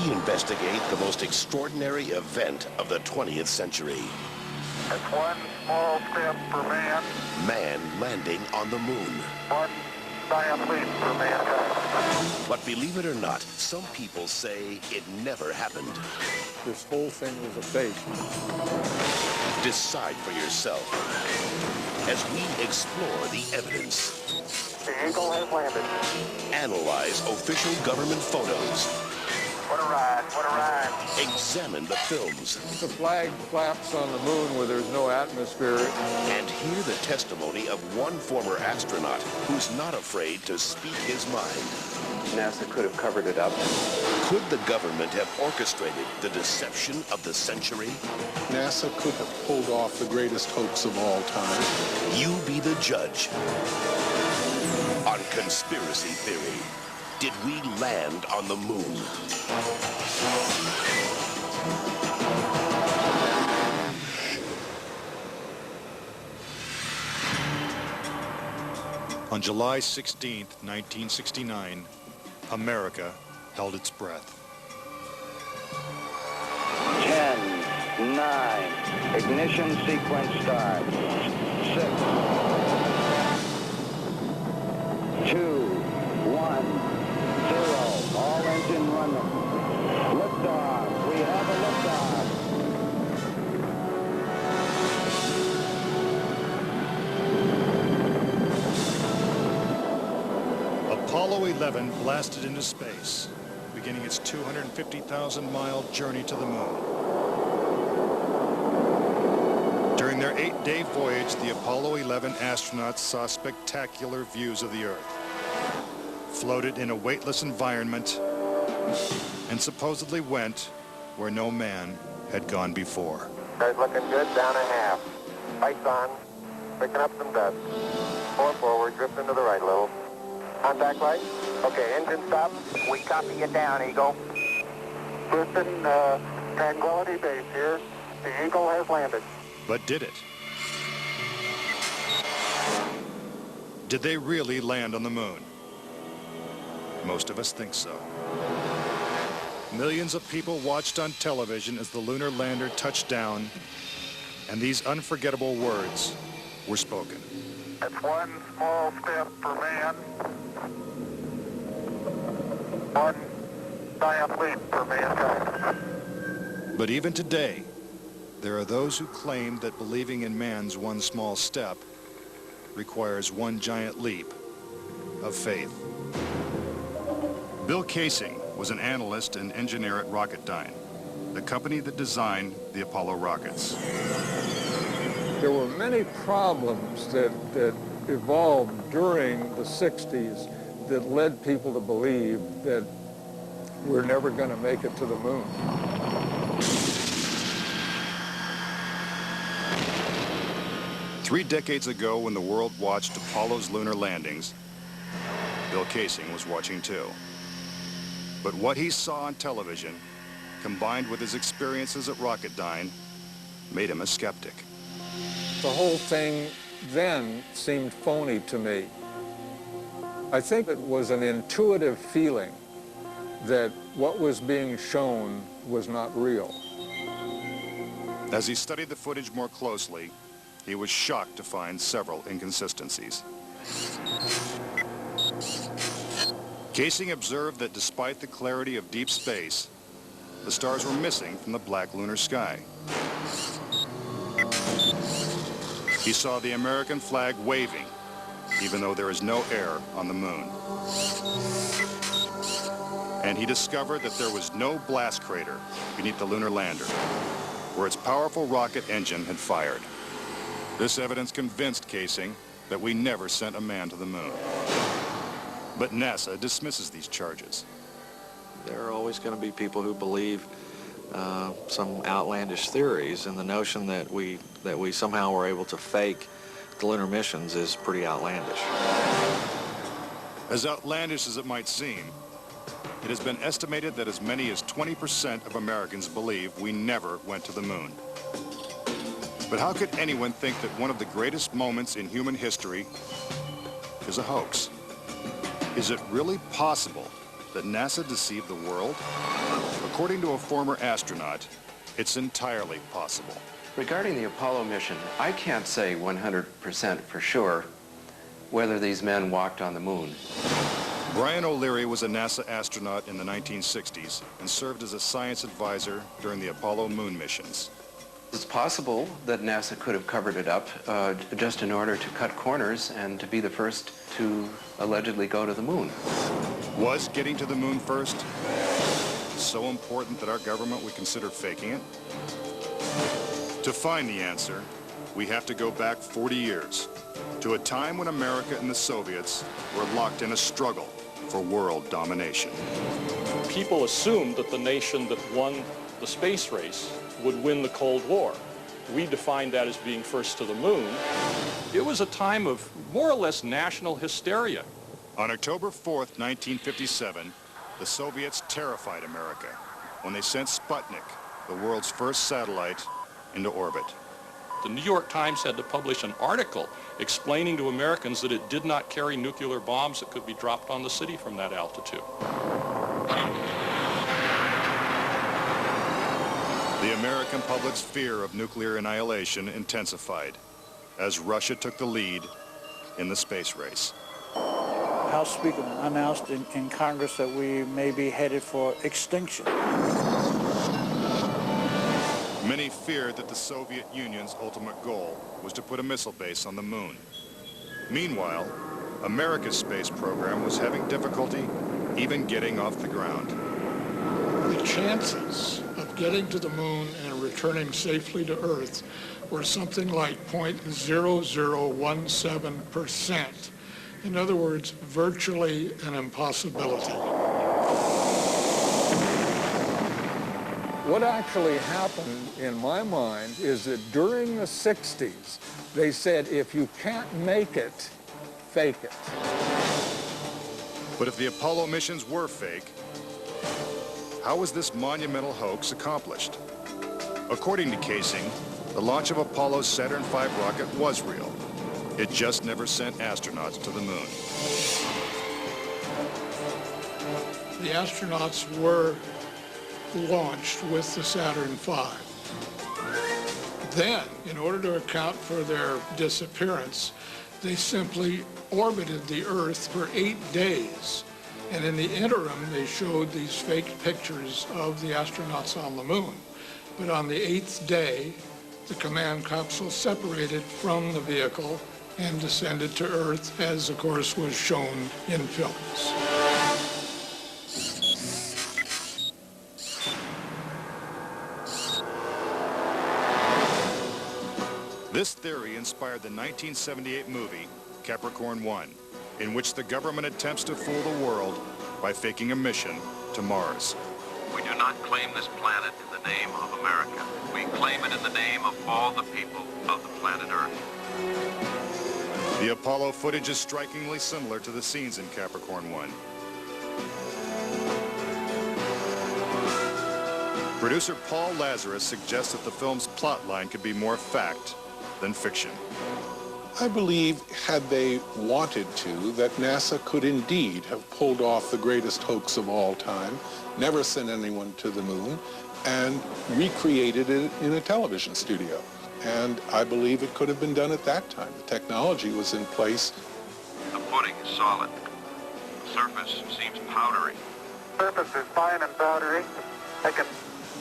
we investigate the most extraordinary event of the 20th century. That's one small step for man. Man landing on the moon. One giant leap for mankind. But believe it or not, some people say it never happened. This whole thing was a fake. Decide for yourself as we explore the evidence. The Eagle has landed. Analyze official government photos. What a ride, what a ride. Examine the films. The flag flaps on the moon where there's no atmosphere. And hear the testimony of one former astronaut who's not afraid to speak his mind. NASA could have covered it up. Could the government have orchestrated the deception of the century? NASA could have pulled off the greatest hoax of all time. You be the judge. On Conspiracy Theory, did we land on the moon? On July 16th, 1969, America held its breath. 10, 9, ignition sequence starts. 6, 2, 1, 0. All engine running. Liftoff. We have a liftoff. Apollo 11 blasted into space, beginning its 250,000-mile journey to the moon. During their 8-day voyage, the Apollo 11 astronauts saw spectacular views of the Earth, floated in a weightless environment, and supposedly went where no man had gone before. Guys looking good, down a half. Lights on, picking up some dust. 4 forward, drifting to the right a little. Contact light. Okay, engine stop. We copy you down, Eagle. Houston, Tranquility Base here. The Eagle has landed. But did it? Did they really land on the moon? Most of us think so. Millions of people watched on television as the lunar lander touched down, and these unforgettable words were spoken. That's one small step for man. One giant leap for mankind. But even today, there are those who claim that believing in man's one small step requires one giant leap of faith. Bill Casing was an analyst and engineer at Rocketdyne, the company that designed the Apollo rockets. There were many problems that evolved during the 60s that led people to believe that we're never going to make it to the moon. Three decades ago, when the world watched Apollo's lunar landings, Bill Casing was watching too. But what he saw on television, combined with his experiences at Rocketdyne, made him a skeptic. The whole thing then seemed phony to me. I think it was an intuitive feeling that what was being shown was not real. As he studied the footage more closely, he was shocked to find several inconsistencies. Casing observed that despite the clarity of deep space, the stars were missing from the black lunar sky. He saw the American flag waving, even though there is no air on the moon. And he discovered that there was no blast crater beneath the lunar lander, where its powerful rocket engine had fired. This evidence convinced Casing that we never sent a man to the moon. But NASA dismisses these charges. There are always going to be people who believe some outlandish theories, and the notion that we somehow were able to fake the lunar missions is pretty outlandish. As outlandish as it might seem, it has been estimated that as many as 20% of Americans believe we never went to the moon. But how could anyone think that one of the greatest moments in human history is a hoax? Is it really possible that NASA deceived the world? According to a former astronaut, it's entirely possible. Regarding the Apollo mission, I can't say 100% for sure whether these men walked on the moon. Brian O'Leary was a NASA astronaut in the 1960s and served as a science advisor during the Apollo moon missions. It's possible that NASA could have covered it up just in order to cut corners and to be the first to allegedly go to the moon. Was getting to the moon first so important that our government would consider faking it? To find the answer, we have to go back 40 years, to a time when America and the Soviets were locked in a struggle for world domination. People assumed that the nation that won the space race would win the Cold War. We defined that as being first to the moon. It was a time of more or less national hysteria. On October 4th, 1957, the Soviets terrified America when they sent Sputnik, the world's first satellite, into orbit. The New York Times had to publish an article explaining to Americans that it did not carry nuclear bombs that could be dropped on the city from that altitude. The American public's fear of nuclear annihilation intensified as Russia took the lead in the space race. House Speaker announced in Congress that we may be headed for extinction. Many feared that the Soviet Union's ultimate goal was to put a missile base on the moon. Meanwhile, America's space program was having difficulty even getting off the ground. The chances of getting to the moon and returning safely to Earth were something like 0.0017%. In other words, virtually an impossibility. What actually happened in my mind is that during the 60s, they said, if you can't make it, fake it. But if the Apollo missions were fake, how was this monumental hoax accomplished? According to Casing, the launch of Apollo's Saturn V rocket was real. It just never sent astronauts to the moon. The astronauts were launched with the Saturn V. Then, in order to account for their disappearance, they simply orbited the Earth for 8 days. And in the interim, they showed these fake pictures of the astronauts on the moon. But on the 8th day, the command capsule separated from the vehicle and descended to Earth, as of course was shown in films. This theory inspired the 1978 movie, Capricorn 1, in which the government attempts to fool the world by faking a mission to Mars. We do not claim this planet in the name of America. We claim it in the name of all the people of the planet Earth. The Apollo footage is strikingly similar to the scenes in Capricorn 1. Producer Paul Lazarus suggests that the film's plotline could be more fact than fiction. I believe, had they wanted to, that NASA could indeed have pulled off the greatest hoax of all time, never sent anyone to the moon, and recreated it in a television studio. And I believe it could have been done at that time. The technology was in place. The pudding is solid. The surface seems powdery. Surface is fine and powdery. I can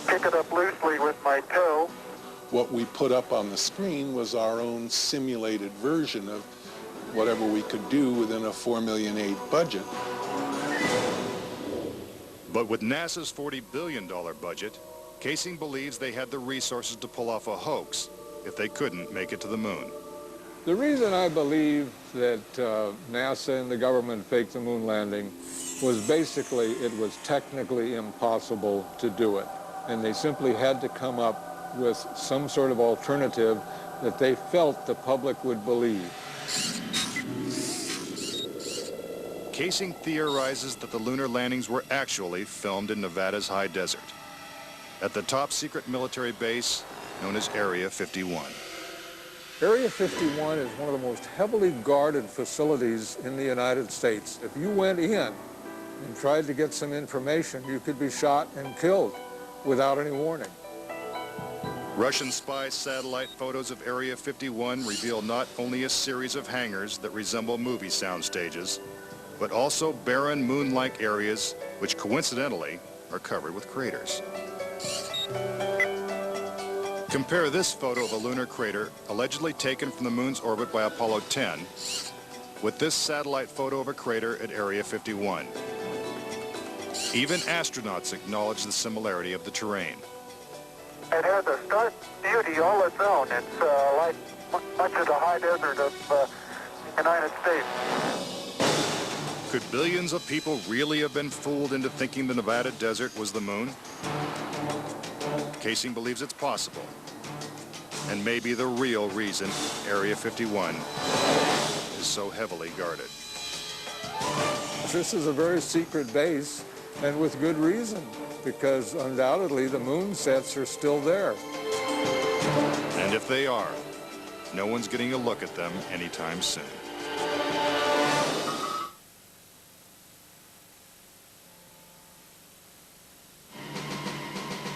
pick it up loosely with my toe. What we put up on the screen was our own simulated version of whatever we could do within a $4.8 million budget. But with NASA's $40 billion budget, Casing believes they had the resources to pull off a hoax if they couldn't make it to the moon. The reason I believe that NASA and the government faked the moon landing was basically it was technically impossible to do it. And they simply had to come up with some sort of alternative that they felt the public would believe. Casing theorizes that the lunar landings were actually filmed in Nevada's high desert, at the top secret military base known as Area 51. Area 51 is one of the most heavily guarded facilities in the United States. If you went in, and tried to get some information, you could be shot and killed without any warning. Russian spy satellite photos of Area 51 reveal not only a series of hangars that resemble movie sound stages, but also barren moon-like areas which coincidentally are covered with craters. Compare this photo of a lunar crater allegedly taken from the moon's orbit by Apollo 10 with this satellite photo of a crater at Area 51. Even astronauts acknowledge the similarity of the terrain. It has a stark beauty all its own. It's like much of the high desert of the United States. Could billions of people really have been fooled into thinking the Nevada desert was the moon? Casing believes it's possible, and maybe the real reason Area 51 is so heavily guarded. This is a very secret base, and with good reason, because undoubtedly the moon sets are still there. And if they are, no one's getting a look at them anytime soon.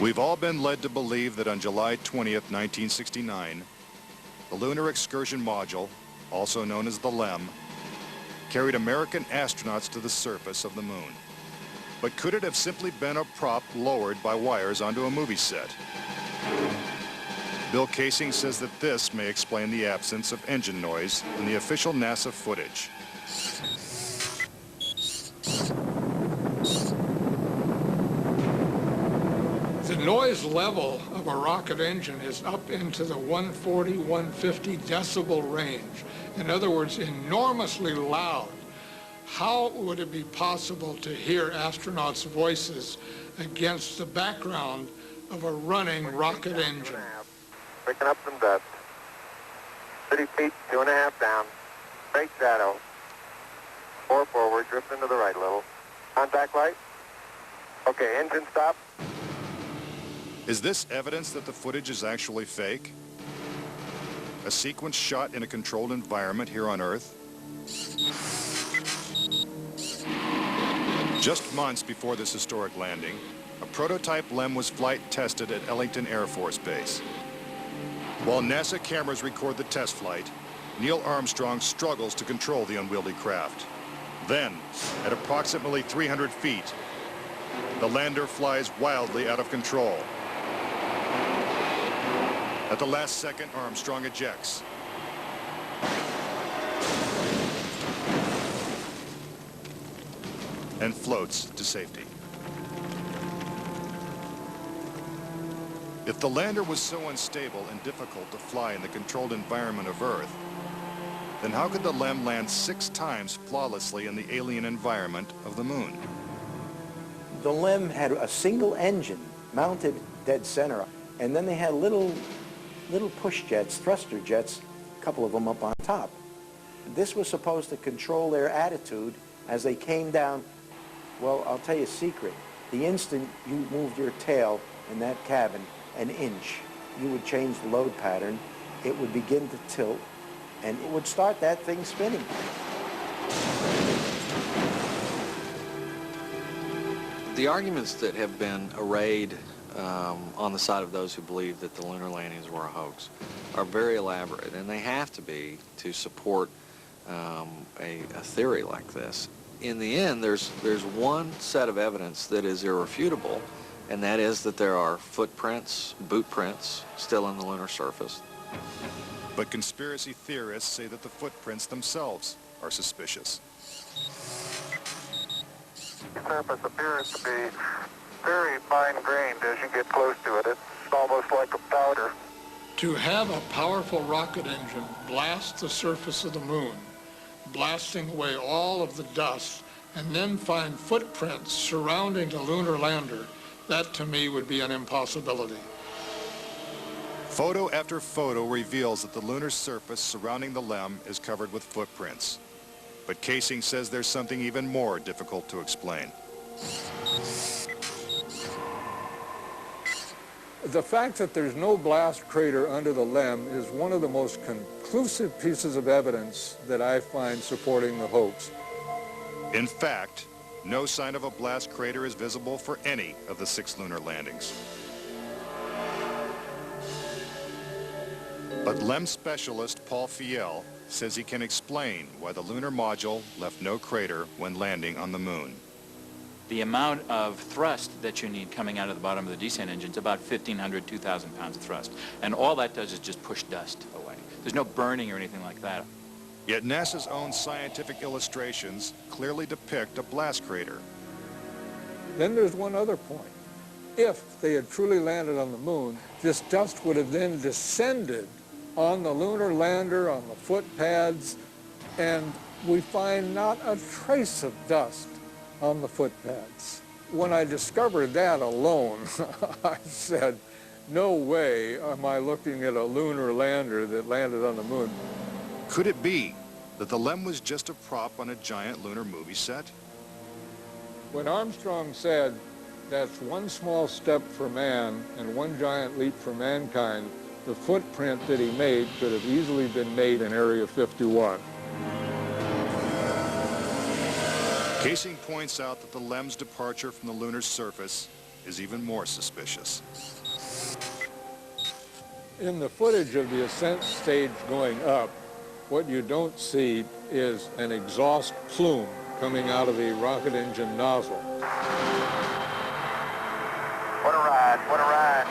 We've all been led to believe that on July 20th, 1969, the Lunar Excursion Module, also known as the LEM, carried American astronauts to the surface of the moon. But could it have simply been a prop lowered by wires onto a movie set? Bill Casing says that this may explain the absence of engine noise in the official NASA footage. The noise level of a rocket engine is up into the 140, 150 decibel range. In other words, enormously loud. How would it be possible to hear astronauts' voices against the background of a running rocket engine? Picking up some dust. 30 feet, 2.5 down. Straight shadow. 4 forward, drifting to the right a little. Contact light. Okay, engine stop. Is this evidence that the footage is actually fake? A sequence shot in a controlled environment here on Earth? Just months before this historic landing, a prototype LEM was flight tested at Ellington Air Force Base. While NASA cameras record the test flight, Neil Armstrong struggles to control the unwieldy craft. Then, at approximately 300 feet, the lander flies wildly out of control. At the last second, Armstrong ejects. And floats to safety. If the lander was so unstable and difficult to fly in the controlled environment of Earth, then how could the LEM land 6 times flawlessly in the alien environment of the moon? The LEM had a single engine mounted dead center, and then they had little push jets, thruster jets, a couple of them up on top. This was supposed to control their attitude as they came down. Well, I'll tell you a secret. The instant you moved your tail in that cabin an inch, you would change the load pattern, it would begin to tilt, and it would start that thing spinning. The arguments that have been arrayed on the side of those who believe that the lunar landings were a hoax are very elaborate, and they have to be to support a theory like this. In the end, there's one set of evidence that is irrefutable, and that is that there are footprints, boot prints, still in the lunar surface. But conspiracy theorists say that the footprints themselves are suspicious. The surface appears to be very fine-grained as you get close to it. It's almost like a powder. To have a powerful rocket engine blast the surface of the moon, blasting away all of the dust, and then find footprints surrounding the lunar lander, that to me would be an impossibility. Photo after photo reveals that the lunar surface surrounding the LEM is covered with footprints. But Casing says there's something even more difficult to explain. The fact that there's no blast crater under the LEM is one of the most conclusive pieces of evidence that I find supporting the hoax. In fact, no sign of a blast crater is visible for any of the 6 lunar landings. But LEM specialist Paul Fiel says he can explain why the lunar module left no crater when landing on the moon. The amount of thrust that you need coming out of the bottom of the descent engine is about 1,500, 2,000 pounds of thrust. And all that does is just push dust away. There's no burning or anything like that. Yet NASA's own scientific illustrations clearly depict a blast crater. Then there's one other point. If they had truly landed on the moon, this dust would have then descended on the lunar lander, on the foot pads, and we find not a trace of dust on the foot pads. When I discovered that alone, I said, no way am I looking at a lunar lander that landed on the moon. Could it be that the LEM was just a prop on a giant lunar movie set? When Armstrong said, that's one small step for man and one giant leap for mankind, the footprint that he made could have easily been made in Area 51. Casing points out that the LEM's departure from the lunar surface is even more suspicious. In the footage of the ascent stage going up, what you don't see is an exhaust plume coming out of the rocket engine nozzle. What a ride, what a ride.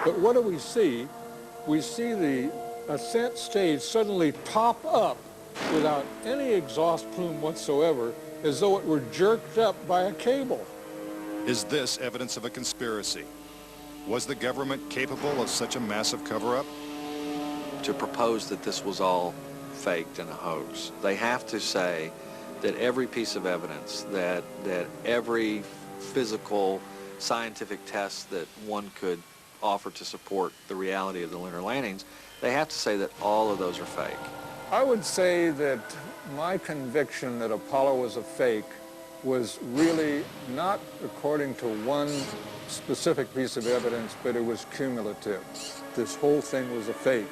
But what do we see? We see the ascent stage suddenly pop up without any exhaust plume whatsoever, as though it were jerked up by a cable. Is this evidence of a conspiracy? Was the government capable of such a massive cover-up? To propose that this was all faked and a hoax, they have to say that every piece of evidence, that every physical, scientific test that one could offer to support the reality of the lunar landings, they have to say that all of those are fake. I would say that my conviction that Apollo was a fake was really not according to one specific piece of evidence, but it was cumulative. This whole thing was a fake.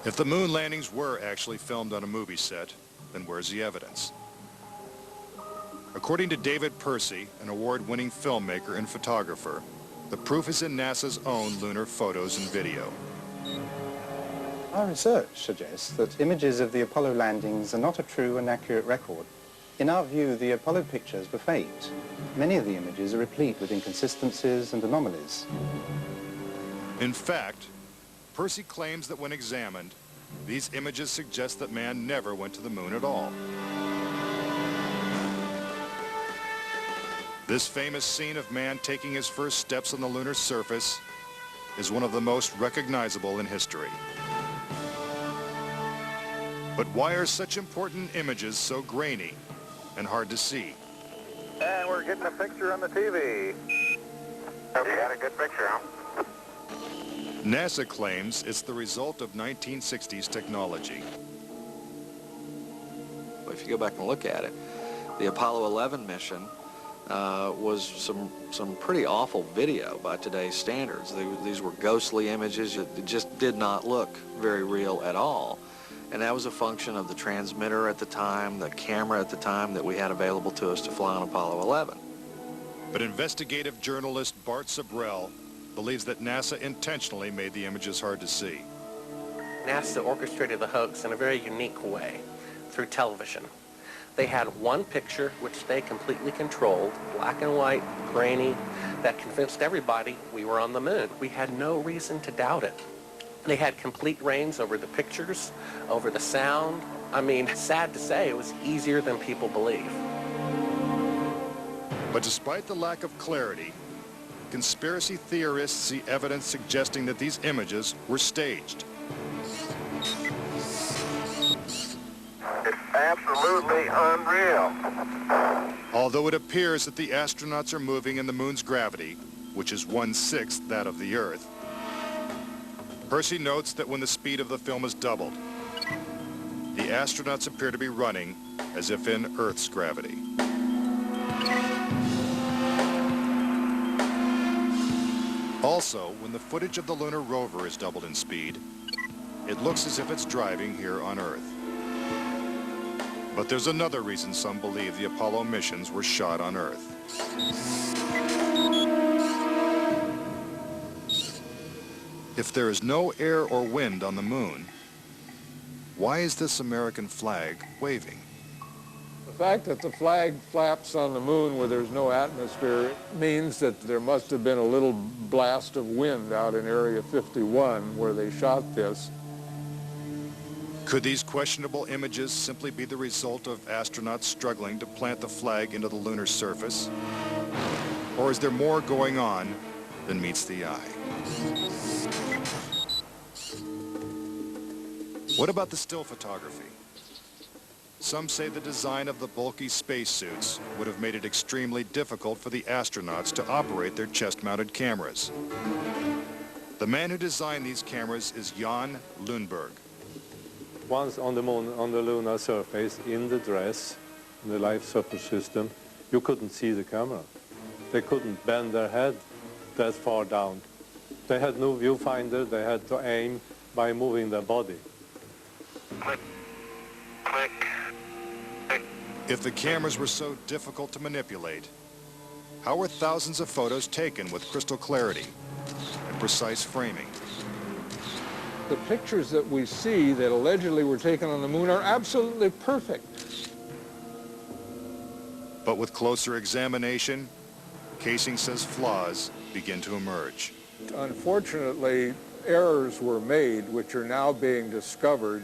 If the moon landings were actually filmed on a movie set, then where's the evidence? According to David Percy, an award-winning filmmaker and photographer, the proof is in NASA's own lunar photos and video. Our research suggests that images of the Apollo landings are not a true and accurate record. In our view, the Apollo pictures were faked. Many of the images are replete with inconsistencies and anomalies. In fact, Percy claims that when examined, these images suggest that man never went to the moon at all. This famous scene of man taking his first steps on the lunar surface is one of the most recognizable in history. But why are such important images so grainy and hard to see? And we're getting a picture on the TV. Hope you got a good picture, huh? NASA claims it's the result of 1960s technology. If you go back and look at it, the Apollo 11 mission was some pretty awful video by today's standards. These were ghostly images. It just did not look very real at all. And that was a function of the transmitter at the time, the camera at the time that we had available to us to fly on Apollo 11. But investigative journalist Bart Sabrell believes that NASA intentionally made the images hard to see. NASA orchestrated the hoax in a very unique way, through television. They had one picture which they completely controlled, black and white, grainy, that convinced everybody we were on the moon. We had no reason to doubt it. They had complete reins over the pictures, over the sound. I mean, sad to say, it was easier than people believe. But despite the lack of clarity, conspiracy theorists see evidence suggesting that these images were staged. It's absolutely unreal. Although it appears that the astronauts are moving in the moon's gravity, which is 1/6 that of the Earth, Percy notes that when the speed of the film is doubled, the astronauts appear to be running as if in Earth's gravity. Also, when the footage of the lunar rover is doubled in speed, it looks as if it's driving here on Earth. But there's another reason some believe the Apollo missions were shot on Earth. If there is no air or wind on the moon, why is this American flag waving? The fact that the flag flaps on the moon where there's no atmosphere means that there must have been a little blast of wind out in Area 51 where they shot this. Could these questionable images simply be the result of astronauts struggling to plant the flag into the lunar surface? Or is there more going on than meets the eye? What about the still photography? Some say the design of the bulky spacesuits would have made it extremely difficult for the astronauts to operate their chest-mounted cameras. The man who designed these cameras is Jan Lundberg. Once on the moon, on the lunar surface, in the dress, in the life support system, you couldn't see the camera. They couldn't bend their head that far down. They had no viewfinder. They had to aim by moving their body. Click, click, click. If the cameras were so difficult to manipulate, how were thousands of photos taken with crystal clarity and precise framing? The pictures that we see that allegedly were taken on the moon are absolutely perfect. But with closer examination, Casing says flaws begin to emerge. Unfortunately, errors were made which are now being discovered.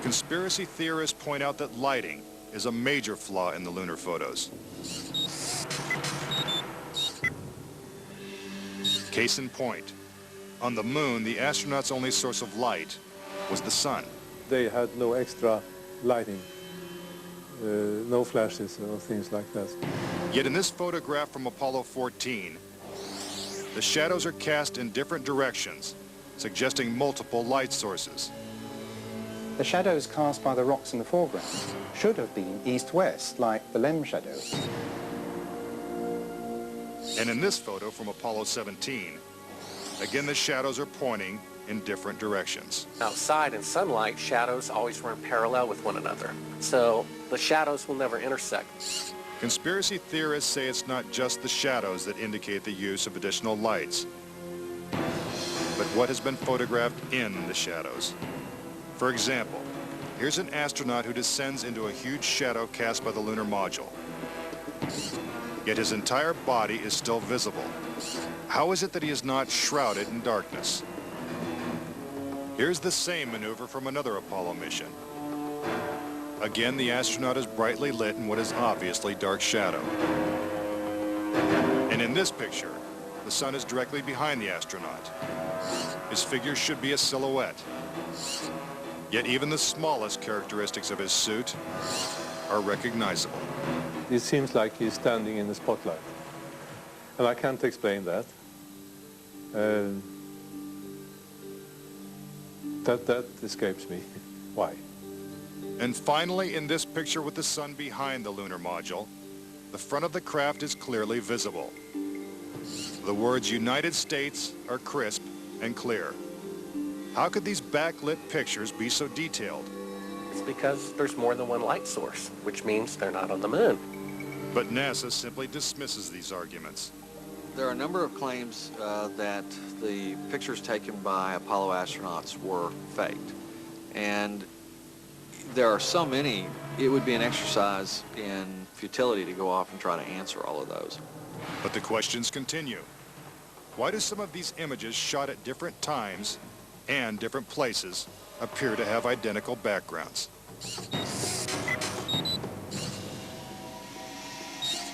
Conspiracy theorists point out that lighting is a major flaw in the lunar photos. Case in point, on the moon, the astronauts' only source of light was the sun. They had no extra lighting, no flashes or things like that. Yet in this photograph from Apollo 14, the shadows are cast in different directions, suggesting multiple light sources. The shadows cast by the rocks in the foreground should have been east-west, like the LEM shadow. And in this photo from Apollo 17, again the shadows are pointing in different directions. Outside in sunlight, shadows always run parallel with one another, so the shadows will never intersect. Conspiracy theorists say it's not just the shadows that indicate the use of additional lights, but what has been photographed in the shadows. For example, here's an astronaut who descends into a huge shadow cast by the lunar module. Yet his entire body is still visible. How is it that he is not shrouded in darkness? Here's the same maneuver from another Apollo mission. Again, the astronaut is brightly lit in what is obviously dark shadow. And in this picture, the sun is directly behind the astronaut. His figure should be a silhouette. Yet even the smallest characteristics of his suit are recognizable. It seems like he's standing in the spotlight. And I can't explain that. That escapes me. Why? And finally, in this picture with the sun behind the lunar module, the front of the craft is clearly visible. The words United States are crisp and clear. How could these backlit pictures be so detailed? It's because there's more than one light source, which means they're not on the moon. But NASA simply dismisses these arguments. There are a number of claims that the pictures taken by Apollo astronauts were faked. And there are so many, it would be an exercise in futility to go off and try to answer all of those. But the questions continue. Why do some of these images shot at different times and different places appear to have identical backgrounds?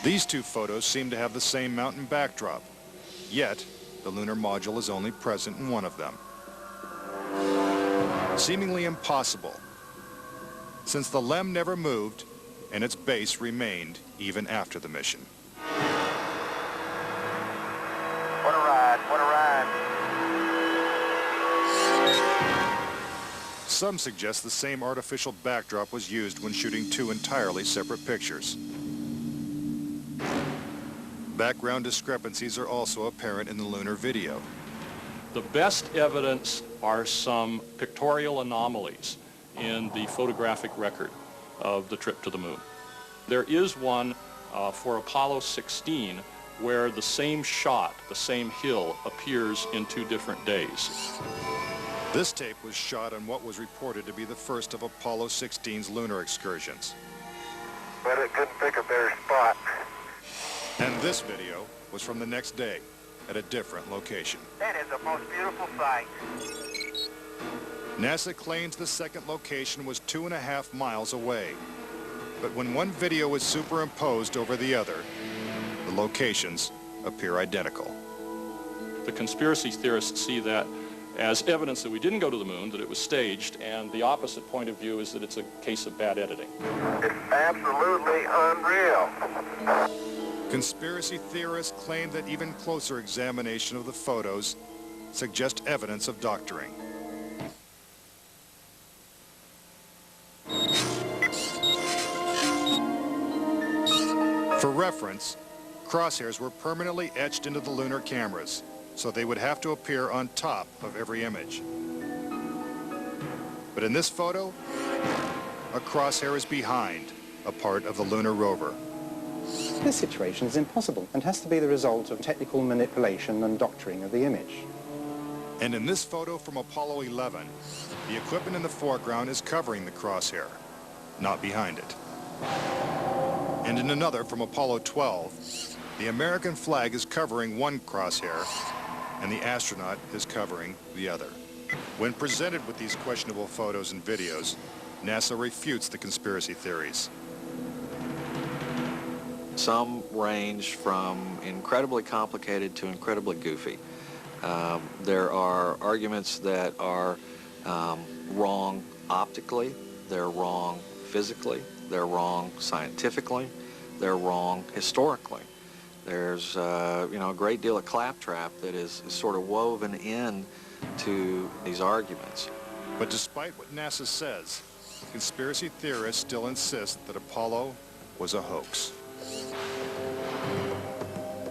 These two photos seem to have the same mountain backdrop, yet the lunar module is only present in one of them. Seemingly impossible, since the LEM never moved and its base remained even after the mission. What a ride, what a ride. Some suggest the same artificial backdrop was used when shooting two entirely separate pictures. Background discrepancies are also apparent in the lunar video. The best evidence are some pictorial anomalies in the photographic record of the trip to the moon. There is one for Apollo 16 where the same shot, the same hill, appears in 2 different days. This tape was shot on what was reported to be the first of Apollo 16's lunar excursions. But it couldn't pick a better spot. And this video was from the next day at a different location. That is the most beautiful sight. NASA claims the second location was 2.5 miles away. But when one video is superimposed over the other, the locations appear identical. The conspiracy theorists see that as evidence that we didn't go to the moon, that it was staged, and the opposite point of view is that it's a case of bad editing. It's absolutely unreal. Conspiracy theorists claim that even closer examination of the photos suggest evidence of doctoring. For reference, crosshairs were permanently etched into the lunar cameras, so they would have to appear on top of every image. But in this photo, a crosshair is behind a part of the lunar rover. This situation is impossible and has to be the result of technical manipulation and doctoring of the image. And in this photo from Apollo 11, the equipment in the foreground is covering the crosshair, not behind it. And in another from Apollo 12, the American flag is covering one crosshair and the astronaut is covering the other. When presented with these questionable photos and videos, NASA refutes the conspiracy theories. Some range from incredibly complicated to incredibly goofy. There are arguments that are wrong optically, they're wrong physically, they're wrong scientifically, they're wrong historically. There's a great deal of claptrap that is sort of woven in to these arguments. But despite what NASA says, conspiracy theorists still insist that Apollo was a hoax.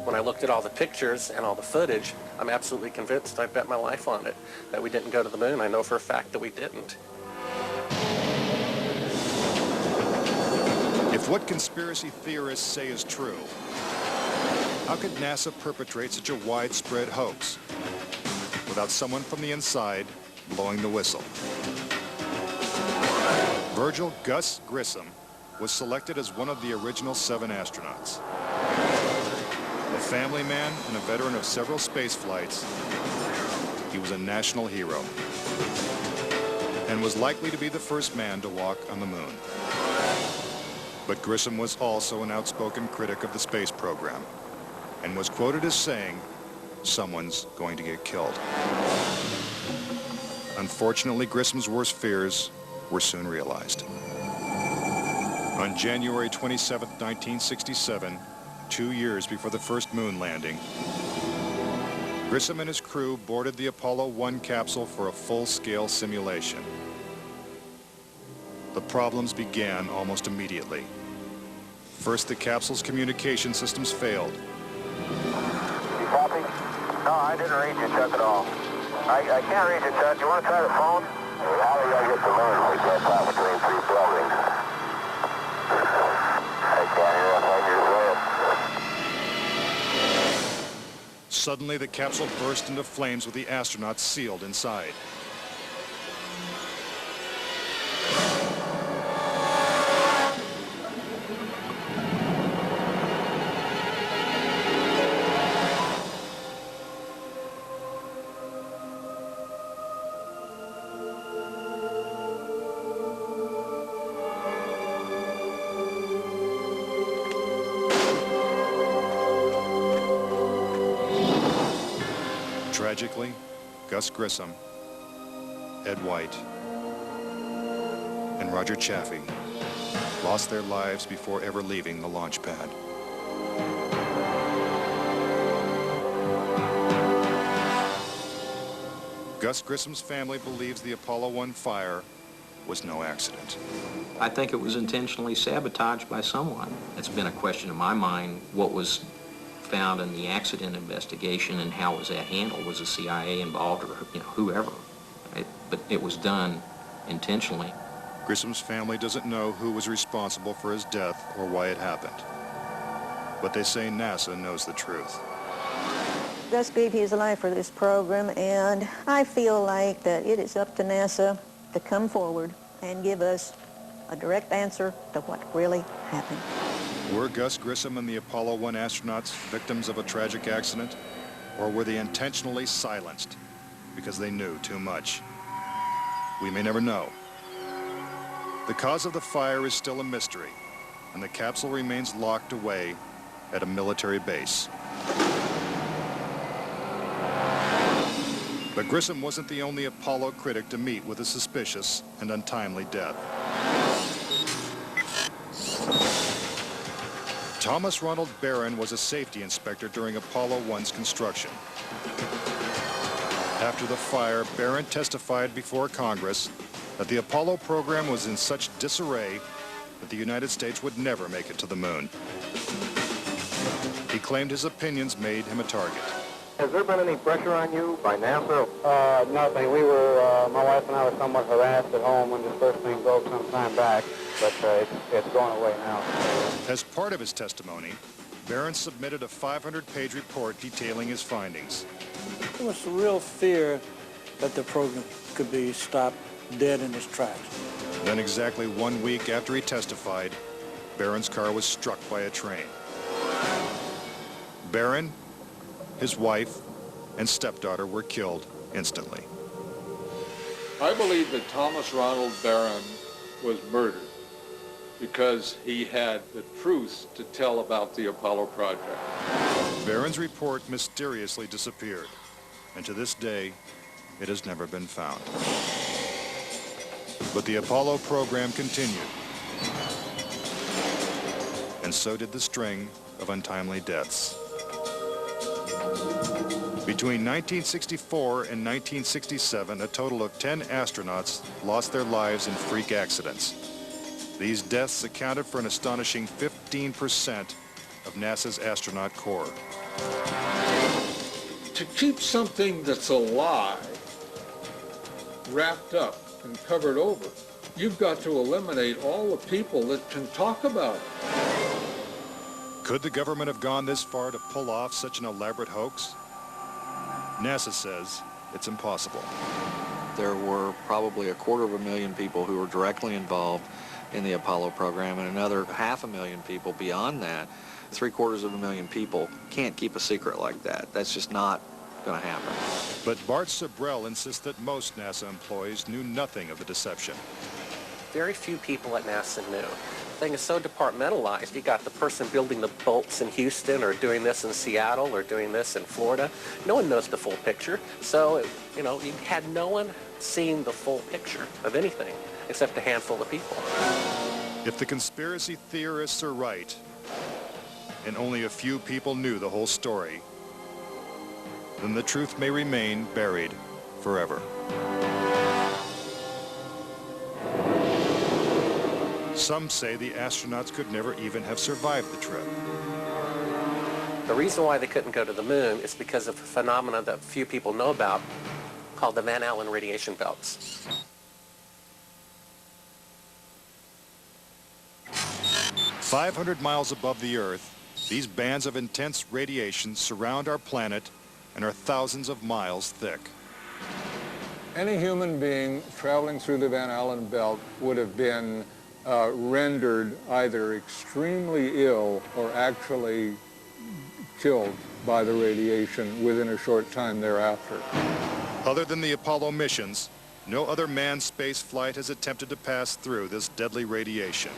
When I looked at all the pictures and all the footage, I'm absolutely convinced, I bet my life on it, that we didn't go to the moon. I know for a fact that we didn't. If what conspiracy theorists say is true, how could NASA perpetrate such a widespread hoax without someone from the inside blowing the whistle? Virgil Gus Grissom was selected as one of the original 7 astronauts. A family man and a veteran of several space flights, he was a national hero and was likely to be the first man to walk on the moon. But Grissom was also an outspoken critic of the space program and was quoted as saying, "Someone's going to get killed." Unfortunately, Grissom's worst fears were soon realized. On January 27, 1967, 2 years before the first moon landing, Grissom and his crew boarded the Apollo 1 capsule for a full-scale simulation. The problems began almost immediately. First, the capsule's communication systems failed. You copy? No, I didn't read you, Chuck, at all. I can't read you, Chuck. You want to try the phone? How do I get to learn? We can't talk between 3 buildings. I can't hear a thing you're saying. Suddenly, the capsule burst into flames with the astronauts sealed inside. Tragically, Gus Grissom, Ed White, and Roger Chaffee lost their lives before ever leaving the launch pad. Gus Grissom's family believes the Apollo 1 fire was no accident. I think it was intentionally sabotaged by someone. It's been a question in my mind what was found in the accident investigation and how was that handled. Was the CIA involved or whoever? But it was done intentionally. Grissom's family doesn't know who was responsible for his death or why it happened. But they say NASA knows the truth. Gus gave his life for this program, and I feel like that it is up to NASA to come forward and give us a direct answer to what really happened. Were Gus Grissom and the Apollo 1 astronauts victims of a tragic accident? Or were they intentionally silenced because they knew too much? We may never know. The cause of the fire is still a mystery, and the capsule remains locked away at a military base. But Grissom wasn't the only Apollo critic to meet with a suspicious and untimely death. Thomas Ronald Barron was a safety inspector during Apollo 1's construction. After the fire, Barron testified before Congress that the Apollo program was in such disarray that the United States would never make it to the moon. He claimed his opinions made him a target. Has there been any pressure on you by NASA? Nothing. We were, my wife and I were somewhat harassed at home when this first thing broke some time back, but it's going away now. As part of his testimony, Barron submitted a 500-page report detailing his findings. There was a real fear that the program could be stopped dead in its tracks. Then exactly 1 week after he testified, Barron's car was struck by a train. Barron, his wife, and stepdaughter were killed instantly. I believe that Thomas Ronald Barron was murdered because he had the truth to tell about the Apollo project. Barron's report mysteriously disappeared, and to this day, it has never been found. But the Apollo program continued, and so did the string of untimely deaths. Between 1964 and 1967, a total of 10 astronauts lost their lives in freak accidents. These deaths accounted for an astonishing 15% of NASA's astronaut corps. To keep something that's alive wrapped up and covered over, you've got to eliminate all the people that can talk about it. Could the government have gone this far to pull off such an elaborate hoax? NASA says it's impossible. There were probably 250,000 people who were directly involved in the Apollo program, and another 500,000 people beyond that. 750,000 people can't keep a secret like that. That's just not going to happen. But Bart Sabrell insists that most NASA employees knew nothing of the deception. Very few people at NASA knew. The thing is so departmentalized. You got the person building the bolts in Houston, or doing this in Seattle, or doing this in Florida. No one knows the full picture. So, you had no one seen the full picture of anything except a handful of people. If the conspiracy theorists are right, and only a few people knew the whole story, then the truth may remain buried forever. Some say the astronauts could never even have survived the trip. The reason why they couldn't go to the moon is because of a phenomenon that few people know about called the Van Allen radiation belts. "500 miles above the Earth, these bands of intense radiation surround our planet and are thousands of miles thick." Any human being traveling through the Van Allen belt would have been rendered either extremely ill or actually killed by the radiation within a short time thereafter. Other than the Apollo missions, no other manned space flight has attempted to pass through this deadly radiation.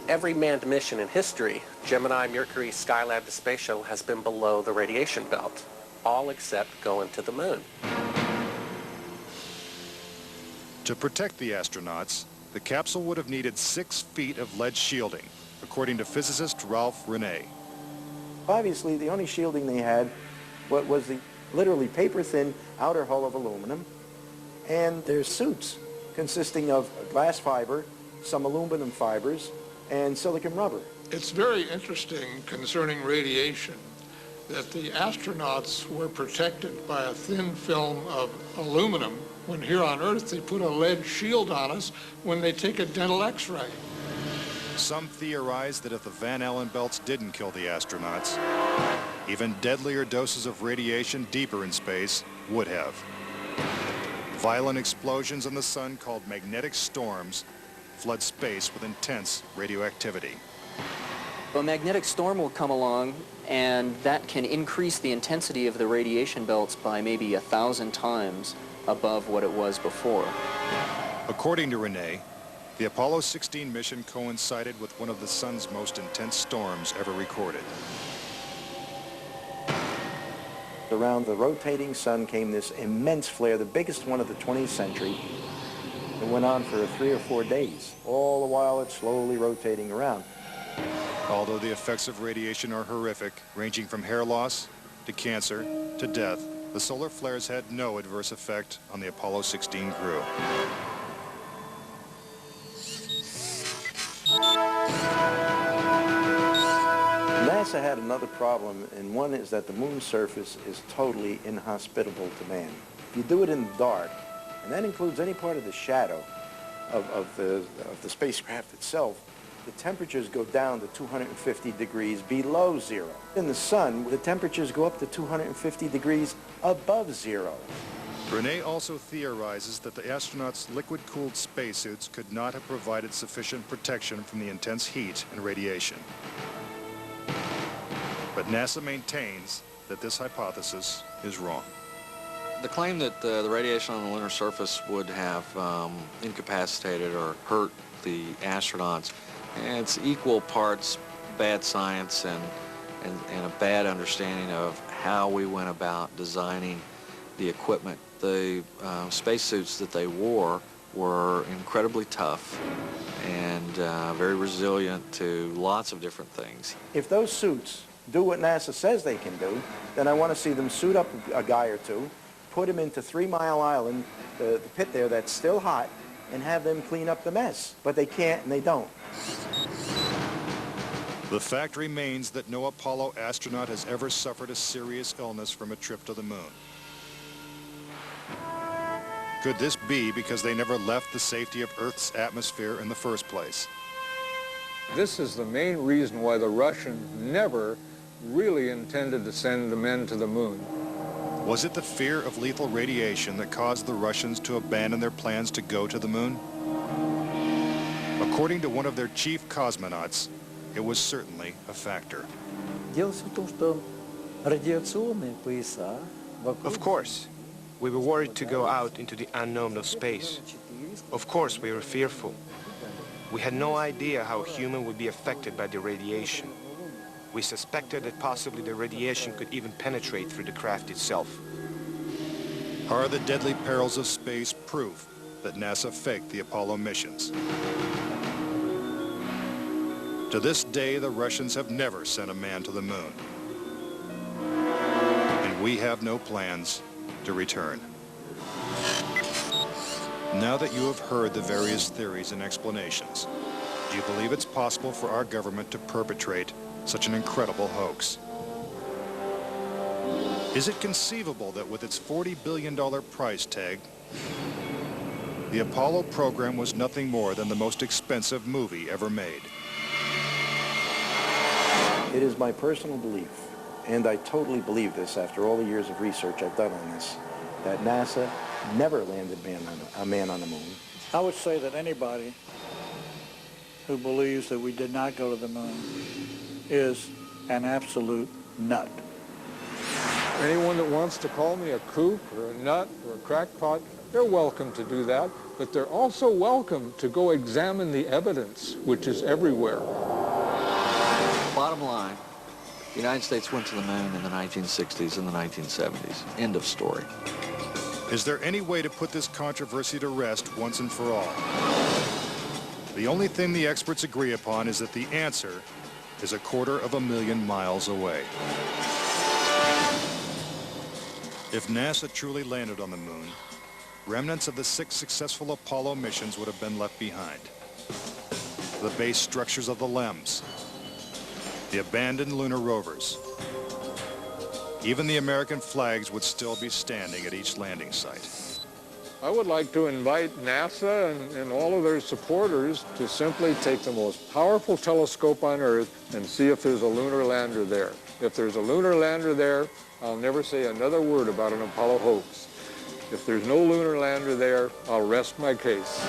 Every manned mission in history, Gemini, Mercury, Skylab, the Space Shuttle, has been below the radiation belt, all except going to the moon. To protect the astronauts, the capsule would have needed 6 feet of lead shielding, according to physicist Ralph Rene. Obviously, the only shielding they had was the literally paper-thin outer hull of aluminum, and their suits consisting of glass fiber, some aluminum fibers, and silicon rubber. It's very interesting concerning radiation that the astronauts were protected by a thin film of aluminum when here on Earth they put a lead shield on us when they take a dental x-ray. Some theorize that if the Van Allen belts didn't kill the astronauts, even deadlier doses of radiation deeper in space would have. Violent explosions in the sun called magnetic storms flood space with intense radioactivity. A magnetic storm will come along, and that can increase the intensity of the radiation belts by maybe 1,000 times above what it was before. According to Renee, the Apollo 16 mission coincided with one of the sun's most intense storms ever recorded. Around the rotating sun came this immense flare, the biggest one of the 20th century. It went on for 3 or 4 days. All the while it's slowly rotating around. Although the effects of radiation are horrific, ranging from hair loss to cancer to death, the solar flares had no adverse effect on the Apollo 16 crew. NASA had another problem, and one is that the moon's surface is totally inhospitable to man. If you do it in the dark, and that includes any part of the shadow of the spacecraft itself, the temperatures go down to 250 degrees below zero. In the sun, the temperatures go up to 250 degrees above zero. Renee also theorizes that the astronauts' liquid-cooled spacesuits could not have provided sufficient protection from the intense heat and radiation. But NASA maintains that this hypothesis is wrong. The claim that the radiation on the lunar surface would have incapacitated or hurt the astronauts, it's equal parts bad science and a bad understanding of how we went about designing the equipment. The spacesuits that they wore were incredibly tough and very resilient to lots of different things. If those suits do what NASA says they can do, then I want to see them suit up a guy or two, put him into 3 Mile Island, the pit there that's still hot, and have them clean up the mess. But they can't and they don't. The fact remains that no Apollo astronaut has ever suffered a serious illness from a trip to the moon. Could this be because they never left the safety of Earth's atmosphere in the first place? This is the main reason why the Russians never really intended to send the men to the moon. Was it the fear of lethal radiation that caused the Russians to abandon their plans to go to the moon? According to one of their chief cosmonauts, it was certainly a factor. Of course, we were worried to go out into the unknown of space. Of course, we were fearful. We had no idea how a human would be affected by the radiation. We suspected that possibly the radiation could even penetrate through the craft itself. Are the deadly perils of space proof that NASA faked the Apollo missions? To this day, the Russians have never sent a man to the moon. And we have no plans to return. Now that you have heard the various theories and explanations, do you believe it's possible for our government to perpetrate such an incredible hoax? Is it conceivable that with its $40 billion price tag, the Apollo program was nothing more than the most expensive movie ever made? It is my personal belief, and I totally believe this after all the years of research I've done on this, that NASA never landed a man on the moon. I would say that anybody who believes that we did not go to the moon is an absolute nut. Anyone that wants to call me a kook or a nut or a crackpot, they're welcome to do that, but they're also welcome to go examine the evidence, which is everywhere. Bottom line, the United States went to the moon in the 1960s and the 1970s. End of story. Is there any way to put this controversy to rest once and for all? The only thing the experts agree upon is that the answer is 250,000 miles away. If NASA truly landed on the moon, remnants of the 6 successful Apollo missions would have been left behind. The base structures of the LEMs, the abandoned lunar rovers. Even the American flags would still be standing at each landing site. I would like to invite NASA and all of their supporters to simply take the most powerful telescope on Earth and see if there's a lunar lander there. If there's a lunar lander there, I'll never say another word about an Apollo hoax. If there's no lunar lander there, I'll rest my case.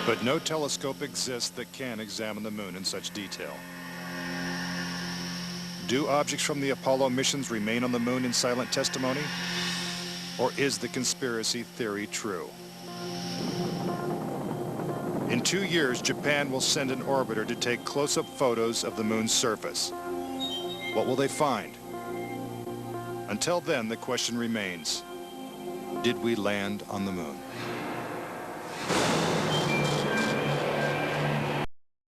But no telescope exists that can examine the moon in such detail. Do objects from the Apollo missions remain on the moon in silent testimony? Or is the conspiracy theory true? In 2 years, Japan will send an orbiter to take close-up photos of the moon's surface. What will they find? Until then, the question remains, did we land on the moon?